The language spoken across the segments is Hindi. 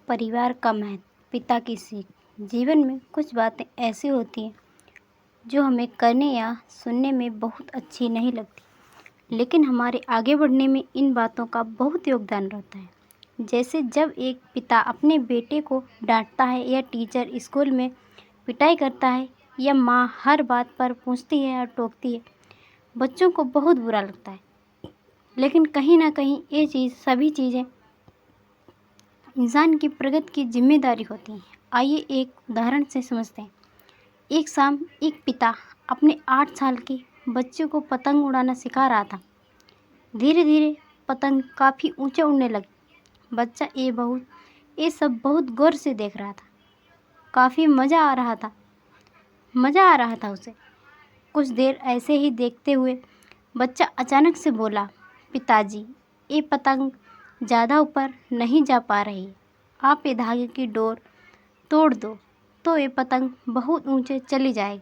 परिवार का महत्व, पिता की सीख। जीवन में कुछ बातें ऐसी होती हैं जो हमें करने या सुनने में बहुत अच्छी नहीं लगती, लेकिन हमारे आगे बढ़ने में इन बातों का बहुत योगदान रहता है। जैसे जब एक पिता अपने बेटे को डांटता है या टीचर स्कूल में पिटाई करता है या माँ हर बात पर पूछती है और टोकती है, बच्चों को बहुत बुरा लगता है। लेकिन कहीं ना कहीं ये सभी चीज़ें इंसान की प्रगति की जिम्मेदारी होती हैं। आइए एक उदाहरण से समझते हैं। एक शाम एक पिता अपने 8 साल के बच्चे को पतंग उड़ाना सिखा रहा था। धीरे धीरे पतंग काफ़ी ऊंचे उड़ने लगी। बच्चा ये सब बहुत गौर से देख रहा था। काफ़ी मज़ा आ रहा था उसे। कुछ देर ऐसे ही देखते हुए बच्चा अचानक से बोला, पिताजी, ये पतंग ज़्यादा ऊपर नहीं जा पा रही है। आप ये धागे की डोर तोड़ दो तो ये पतंग बहुत ऊंचे चली जाएगी।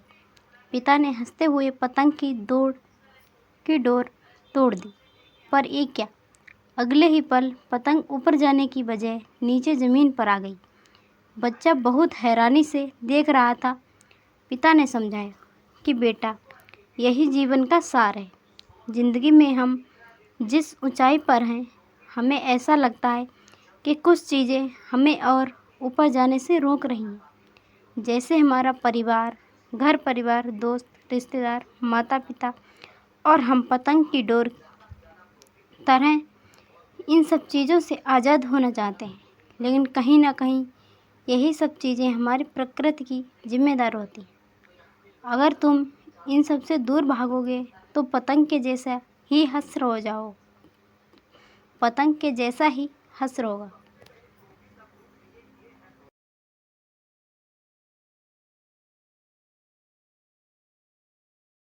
पिता ने हंसते हुए पतंग की डोर तोड़ दी। पर ये क्या, अगले ही पल पतंग ऊपर जाने की बजाय नीचे ज़मीन पर आ गई। बच्चा बहुत हैरानी से देख रहा था। पिता ने समझाया कि बेटा, यही जीवन का सार है। ज़िंदगी में हम जिस ऊंचाई पर हैं, हमें ऐसा लगता है कि कुछ चीज़ें हमें और ऊपर जाने से रोक रही हैं। जैसे हमारा परिवार, घर परिवार, दोस्त, रिश्तेदार, माता पिता और हम पतंग की डोर तरह इन सब चीज़ों से आज़ाद होना चाहते हैं। लेकिन कहीं ना कहीं यही सब चीज़ें हमारी प्रकृति की जिम्मेदार होती हैं। अगर तुम इन सब से दूर भागोगे तो पतंग के जैसा ही हश्र हो जाओ। पतंग के जैसा ही हश्र होगा।